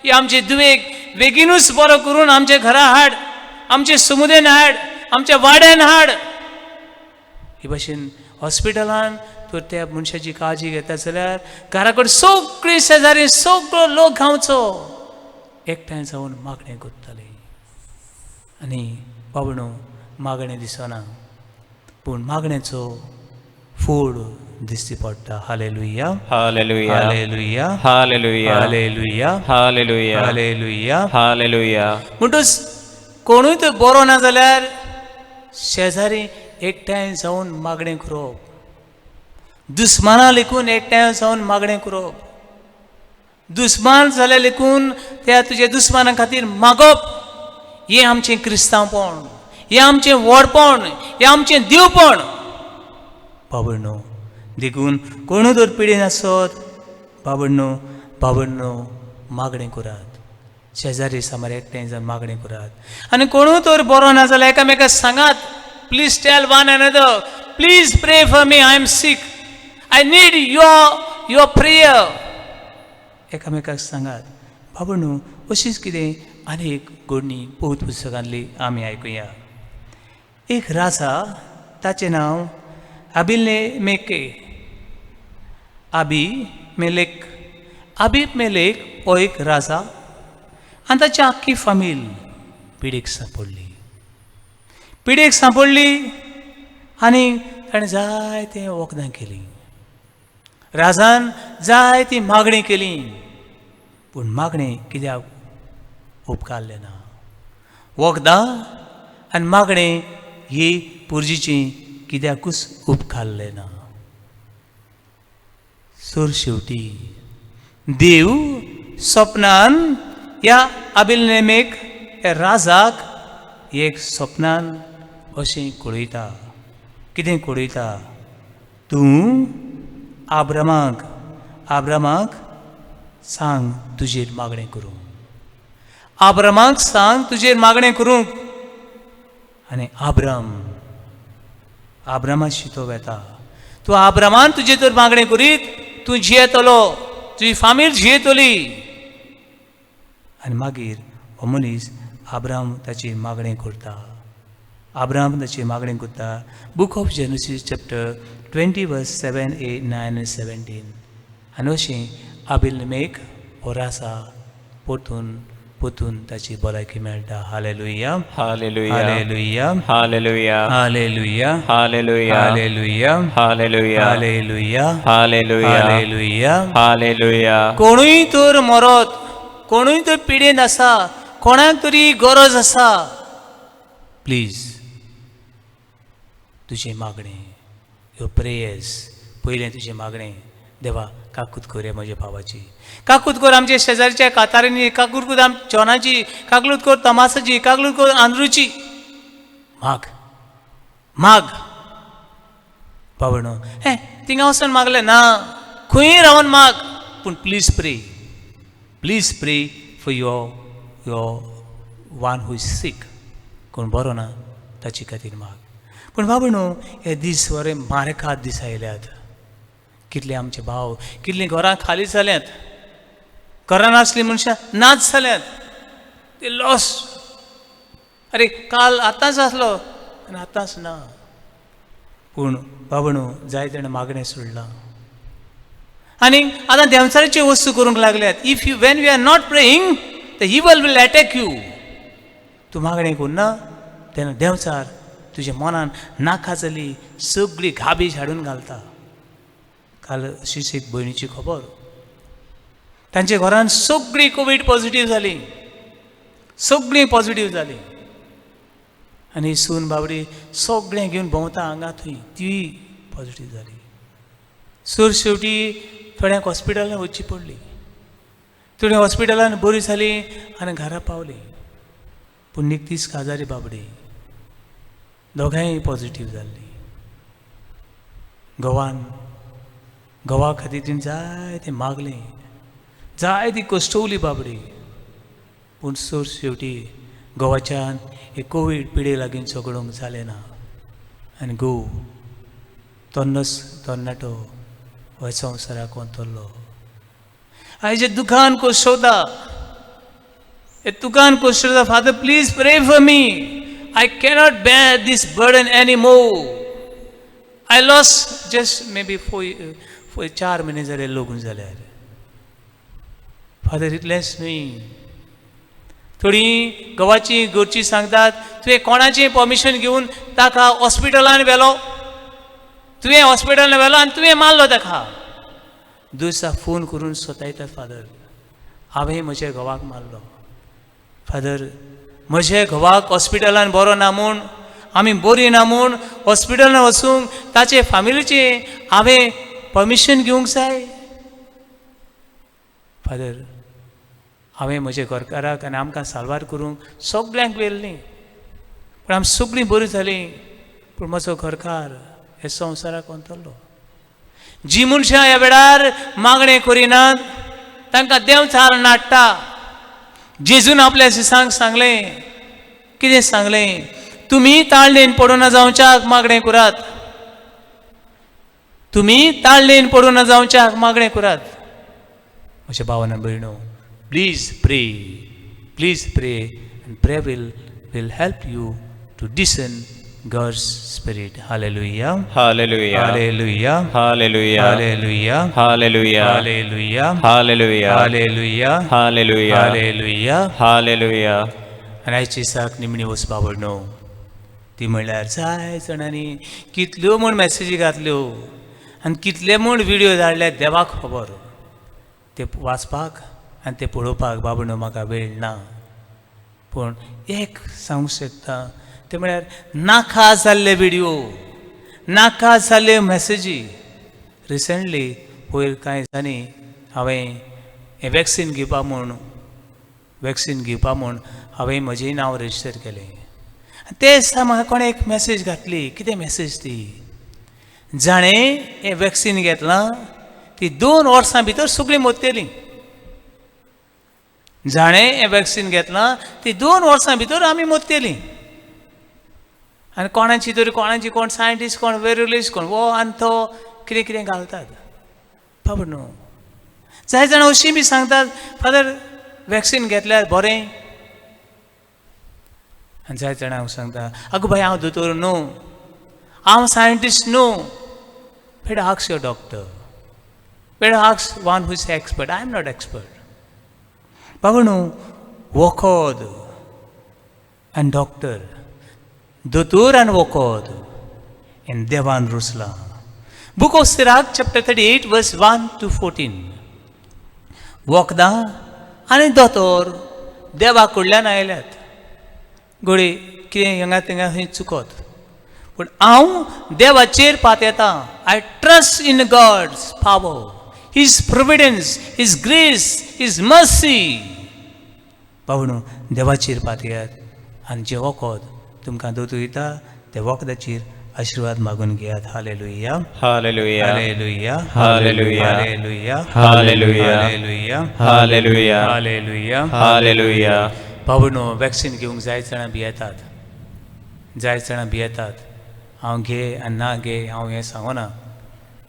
A: हे आमचे दुवेक बेगीनूच बरो करून आमच्या घरा हाड, आमचे समुदेन हाड, आमच्या वाड्यान हाड. हे भाशेन हॉस्पिटलान तर त्या मनशाची काळजी घेता जाल्यार घरा कडेन सगळीं शेजारी सगळो लोक गांवचो एकठांय जावन मागणें कोत्ताले. आनी बाबणो मागणें दिसना, पूण मागणेचो फूड दिसती पडटा. Hallelujah,
B: hallelujah,
A: hallelujah,
B: hallelujah,
A: hallelujah,
B: hallelujah,
A: hallelujah.
B: Hallelujah.
A: म्हणटूच कोणूय तर बरो ना जाल्यार शेजारी एकठांय जावन मागणें करप, दुस्माना लेकून एकठांय जावन मागणें करप, दुस्मान जाल्या लेकून त्या तुज्या दुस्माना खातीर मागप, हें आमचें क्रिस्तांवपण, हें आमचें व्हडपण, हें आमचें दिवपण. बाबण्णो, देखून कोणूय तर पिडेन आसत, बाबण्णो मागणें करात. शेजारी सामार एकठांय जावन मागणें करात. आनी कोणूय तर बरो ना जाल्यार एकामेकाक सांगात. Please tell one another, please pray for me, I am sick, I need your prayer. एकामेकाक सांगात. बाबण्णो, अशीच कितें आनी एक गोडणी पवित्र पुस्तकांतली आमी आयकुया. एक राजा, ताचें नांव अबीमेलेक हो एक राजा आनी ताची आख्खी फामील पिडेक सांपडली आनी ताणें जायते वखदां केलीं. राजान जायती मागणी केली, पूण मागणें कित्याक उपकारलें ना. वखदां आनी मागणें ही पुर्जीची कित्याकूच उपकारलें ना. शेवटी देव स्वप्नान ह्या अबिमेलेक ह्या राजाक एक स्वप्नान अशें कळयता. कितें कळयता? तूं आब्रामाक सांग तुजेर मागणें करूंक. आब्रामाक सांग तुजेर मागणें करूंक. आनी आब्रामाशी तो वेता. तूं आब्रामान तुजे तर मागणें करीत, तूं जियेतलो, तुजी फामील जियेतली. आनी मागीर हो मनीस आब्राम ताची मागणें करता. Book of Genesis chapter 20 verse 7, 8, 9 and 17. आनी अशें अबिमेलेक हो राजा परतून ताची भलायकी मेळटा. Hallelujah,
B: hallelujah,
A: hallelujah,
B: hallelujah,
A: hallelujah,
B: hallelujah,
A: hallelujah,
B: hallelujah,
A: hallelujah,
B: hallelujah,
A: hallelujah.
B: Hallelujah.
A: कोणूय तर मरत, कोणूय तर पिडेन आसा, कोणाक तरी गरज आसा, प्लीज तुजें मागणें, युअर प्रेयर्स, पयलें तुजें मागणें देवा काकूत कर रे म्हज्या भावाची, काकूत कर आमच्या शेजारच्या कातारींनी, काकूत कर आमच्या जॉनाची, काकूत कर तमासाची, काकूत कर आंध्रूची. माग बाबणो, थिंगा वचून मागलें ना, खंय रावन माग, पूण please pray for your one who is sick. कोण बरो ना ताचे खातीर माग. पूण बाबणो, हे दीस बरे मारेकाद दीस आयल्यात. कितले आमचे भाव, कितलीं घरां खाली जाल्यात, घरां नासलीं मनशां नाच जाल्यात, ते लॉस. अरे काल आतांच आसलो आनी आतांच ना. पूण बाबणो, जाय तेणें मागणें सोडलां. आनी आतां देंवचाराची वस्तू करूंक लागल्यात. When we are not praying, the evil will attack you. तूं मागणें करना तेन्ना देंवचार तुज्या मनान नाका जाली सगळी घाबीज हाडून घालता. काल अशीच एक भयणीची खबर, तांच्या घरान सगळीं कोवीड पॉझिटीव जाली, सगळीं पॉझिटीव जाली. आनी सून बाबडी सगळें घेवन भोंवता हांगा थंय, ती पॉझिटीव जाली. शेवटी थोड्यांक हॉस्पिटलान वचची पडली. थोड्या हॉस्पिटलान बरी जाली आनी घरा पावली. पूण निकतीच काजारी बाबडी दोगांय पॉझिटीव जाल्ली. घोवा खातीर तिणें जायतें मागलें, जायती कश्टवली बाबडी. पूण शेवटी घोवाच्यान हे कोवीड पिडे लागीं झगडूंक जालें ना. आनी गो तोन्नाटो हो संवसाराक वतलो आयज दुकान को सोदा दुकान को सोदा father please pray for me I cannot bear this burden anymore. I lost just maybe for 4 minutes जाले लोगून जाल्यार फादर इतलेंच न्ही थोडी गवाची घरची सांगतात तुवें कोणाचें परमिशन घेवन ताका हॉस्पिटलान व्हेलो तुवें हॉस्पिटलान व्हेलो आनी तुवें मारलो ताका दुसरा फोन करून सोतायतात फादर हांवें म्हज्या घोवाक मारलो फादर म्हजे घोवाक हॉस्पिटलान बरो ना म्हूण आमी बरी ना म्हूण हॉस्पिटलान वचूंक ताचे फॅमिलीचे हांवें परमिशन घेवंक जाय फादर हांवें म्हजे घरकाराक आनी आमकां साल्वार करूंक सगळ्यांक व्हेल्लीं पूण आमी सगळीं बरीं जालीं पूण म्हजो घरकार हे संवसाराक वतलो जी मनशां ह्या वेळार मागणें करिनात तांकां देव चाल नाडटा जेजून आपल्या शिसांक सांगलें कितें सांगलें तुमी ताळणेन पडून जावच्याक मागणें करात तुमी ताळणेन पडून जावच्याक मागणें करात म्हज्या भावांनो भयणो please pray and prayer will help you to discern God's spirit. Hallelujah.
B: Hallelujah.
A: Hallelujah.
B: Hallelujah.
A: Hallelujah.
B: Hallelujah.
A: Hallelujah.
B: Hallelujah.
A: Hallelujah.
B: Hallelujah.
A: Hallelujah.
B: Hallelujah.
A: आनी आयची दिसाक निमणी वचपा न्हू ती म्हणल्यार जाय जाणांनी कितल्यो म्हूण मॅसेजी घातल्यो आनी कितले म्हूण विडियो धाडले देवाक खबर ते वाचपाक आनी ते पळोवपाक बाबा न्हू म्हाका वेळ ना पूण एक सांगूंक शकता ते म्हळ्यार नाका जाल्ले विडियो नाका जाल्ले मॅसेजी रिसंटली पयर कांय दिसांनी हांवें हें वॅक्सीन घेवपा म्हूण हांवें म्हजें नांव रजिस्टर केलें ते दिसा म्हाका कोणें एक मॅसेज घातली कितें मॅसेज ती जाणें हें वॅक्सीन घेतलां ती 2 वर्सां भितर सगळीं मोत्तेलीं जाणें हें वॅक्सीन घेतलां ती 2 वर्सां भितर आमी मोत्तेलीं आनी कोण सायंटिस्ट कोण वेरुलिस्ट कोण वो आनी तो कितें कितें घालतात बाबा न्हू जाय जाणां अशीं बी सांगतात फादर वॅक्सीन घेतल्यार बरें आनी जाय जाणां हांव सांगता आगो बाय हांव दोतोर न्हू हांव सायंटिस्ट न्हू better ask your doctor better ask one who is expert I am not expert बाबा न्हू वखद आनी डॉक्टर दोतोर आनी वखद हें देवान रुसलां book of Sirach chapter 38 verse 1 to 14 वखदां आनी दोतोर देवा कडल्यान आयल्यात घोडी कितें हिंगा थिंगा खंय चुकत पूण हांव देवाचेर पात येता I trust in God's power his providence his grace his mercy बाबा देवाचेर पात येयात आनी जे वखद तुमकां दोतोर दिता ते वखदाचेर आशिर्वाद मागून घेयात hallelujah
B: Hallelujah.
A: Hallelujah
B: Hallelujah.
A: Hallelujah
B: Hallelujah.
A: Hallelujah
B: Hallelujah.
A: Hallelujah
B: Hallelujah.
A: बाबूनो vaccine घेवंक जाय जाणां भियेतात हांव घे आनी ना घे हांव हें सांगना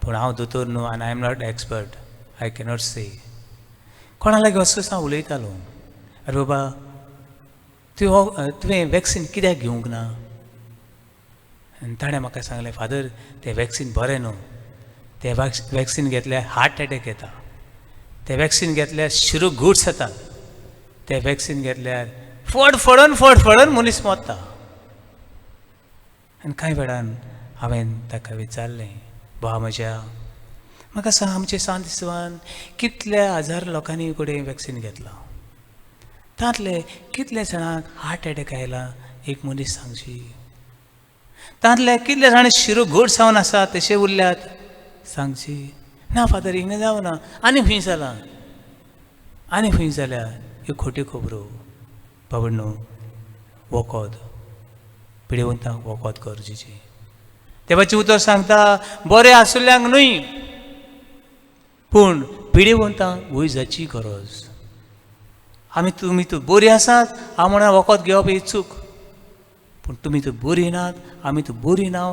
A: पूण हांव दोतोर न्हू आनी I am not expert I cannot say कोणा लागीं असो हांव उलयतालो अरे बाबा तुवें वॅक्सीन कित्याक घेवंक ना आनी ताणें म्हाका सांगलें फादर तें वॅक्सीन बरें न्हू तें वॅक्सीन घेतल्यार हार्ट एटॅक येता तें वॅक्सीन घेतल्यार शिरो घुट्स जाता तें वॅक्सीन घेतल्यार फडफडून मनीस मरता आनी कांय वेळान हांवें ताका विचारलें भावा म्हज्या म्हाका सांग आमचे सांतिस्वान कितल्या हजार लोकांनी कडेन वॅक्सीन घेतलां तांतले कितले जाणांक हार्ट एटॅक आयला एक मनीस सांगची तांतले कितले जाण शिरो घोट जावन आसा तशे उरल्यात सांगची ना फादर हिंगा जावना आनी खंय जालां आनी खंय जाल्या ह्यो खोट्यो खबरो बाबा न्हू वखद पिडेवंतांक वखद गरजेची देवाचें उतर सांगता बरें आसुल्ल्यांक न्हय पूण पिडेवंतांक वैजाची गरज तुमी तूं बरीं आसात हांव म्हणून वखद घेवप ही चूक पूण तुमी तूं बरीं नात आमी तूं बरीं नाव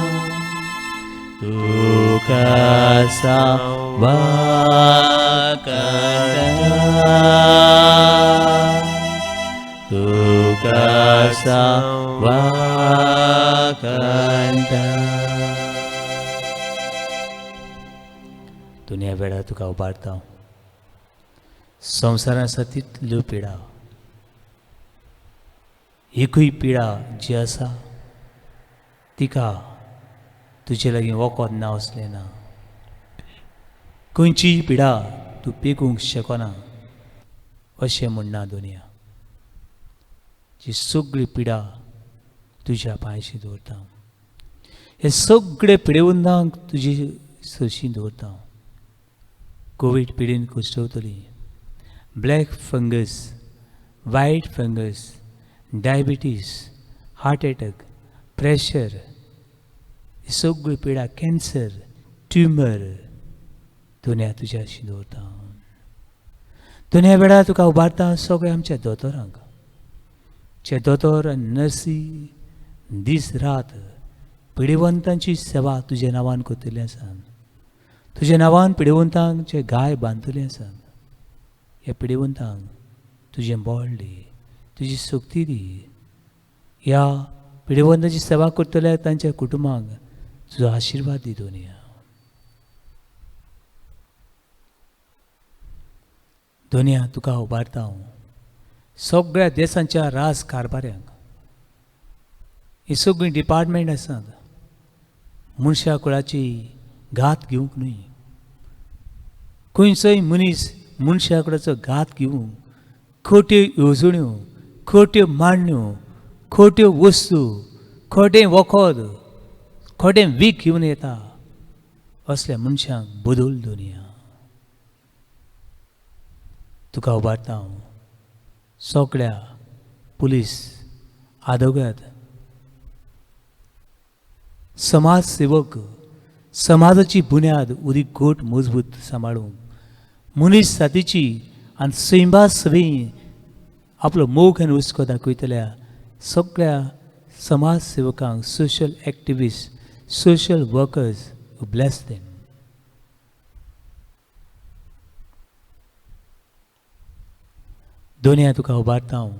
A: तुका सावा कंटा तुका सावा कंटा दुनिया वेळा तुका उबारता संवसारान आसा तितल्यो पिडा एकूय पिडा जी आसा तिका तुजे लागीं वखद ना असलें ना खंयचीय पिडा तूं पेकूंक शकना अशें म्हणना दुनिया जी सगळी पिडा तुज्या पांयशी दवरता हे सगळे पिडेवंतांक तुजी सरशी दवरता कोवीड पिडेन कुसटवतली black fungus white fungus diabetes heart attack pressure ही सगळी पिडा कॅन्सर ट्युमर दुनिया तुज्या अशी दवरता दुनिया वेळा तुका उबारता सगळे आमच्या दोतोरांक जे दोतोर आनी नर्सी दीस रात पिडेवंतांची सेवा तुज्या नांवान करतली आसात तुज्या नांवान पिडेवंतांक जे गाय बांदतले आसात ह्या पिडेवंतांक तुजें बळ दी तुजी शक्ती दी ह्या पिडेवंतांची सेवा करतल्या तांच्या कुटुंबाक तुजो आशिर्वाद दी दुनिया दुनिया तुका उबारता हांव सगळ्या देशांच्या राजकारभाऱ्यांक ही सगळी डिपार्टमेंट आसात मनशा कुळाची घात घेवंक न्हय खंयचोय मनीस मनशा कुळाचो घात घेवंक खोट्यो येवजण्यो खोट्यो मांडण्यो खोट्यो वस्तू खोटें वखद खोटें वीख घेवन येता असल्या मनशांक बदल दुनिया तुका उबारता हांव सगळ्या पुलीस आदवोगाद समाज सेवक समाजाची बुन्याद उदी घोट मजबूत सांबाळूंक मनीस जातीची आनी सैमा सभेन आपलो मोग आनी हुस्को दाखयतल्या सगळ्या समाज सेवकांक social activist social workers bless them दुनिया तुका उबारता हांव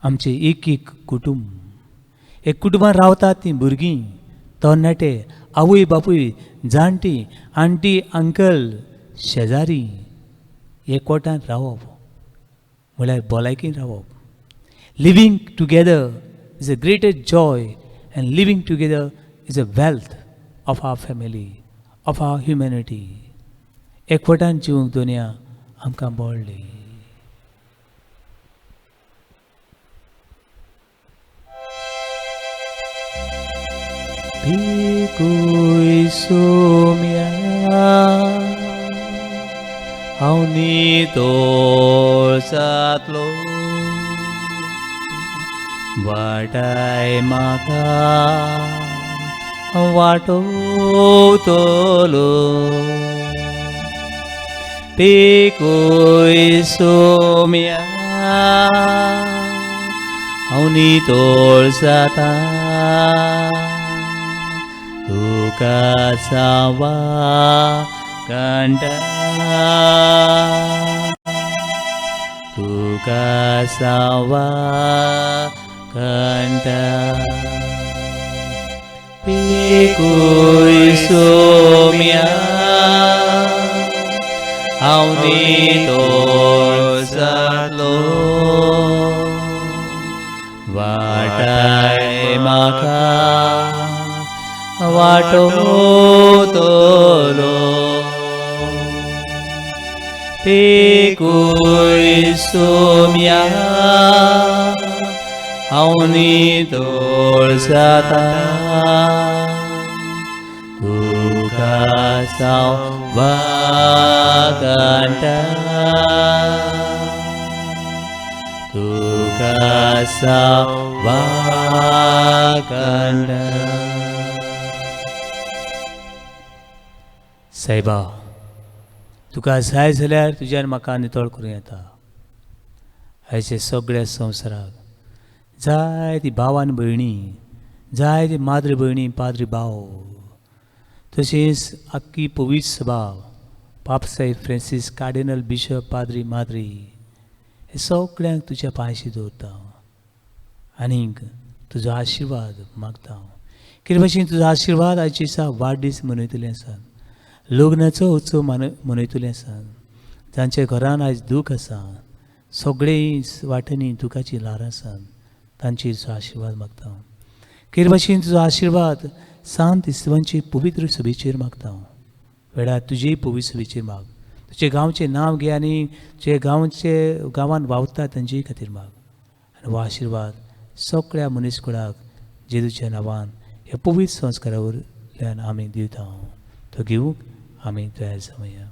A: आमचे एक एक कुटुंब एक कुटुंबान रावतात तीं भुरगीं तरणाटे आवय बापूय जाणटी आंटी अंकल शेजारी एकवटान रावप म्हळ्यार भलायकेन रावप living together is a greatest joy and living together is a wealth of our family of our humanity एकवटान जिवंक दुनिया आमकां बळ दी Pikuy sumya Haw nito satlo Watay maka Wato tolo Pikuy sumya Haw nito sata Tuka sawa kanta Tuka sawa kanta Pikuy sumya Aunito satlo Watay maka Wato tolo Pikuy sumya Aunito sata Tuka sawa kanta Tuka sawa kanta सायबा तुका जाय जाल्यार तुज्यान म्हाका नितळ करूं येता आयचे सगळ्या संवसाराक जाय ती भाव आनी भयणी जाय ती माद्री भयणी पाद्री भाव तशेंच आख्खी पवित्र सभा पापसाहेब फ्रांसीस कार्डिनल बिशप पाद्री माद्री हे सगळ्यांक तुज्या पांयशी दवरता आनीक तुजो आशिर्वाद मागता कितें भाशेन तुजो आशिर्वाद आयच्या दिसा वाडदीस मनयतले आसात लग्नाचो उत्सव मनयतले आसात जांच्या घरान आयज दूख आसा सगळे वाटेनी दुखाची ल्हार आसात तांचेर तुजो आशिर्वाद मागता कितें भाशेन तुजो आशिर्वाद सांत इस्तिवांचे पवित्र सभेचेर मागता वेळार तुजेय पवित्र सभेचेर माग तुजे गांवचें नांव घे आनी जे गांवांत वावता तांचे खातीर माग आनी हो आशिर्वाद सगळ्या मनीसकुळाक जेजूच्या नांवान ह्या पवित्र संस्कारा वयल्यान आमी दिवता तो घेवंक आमी तयार जावया.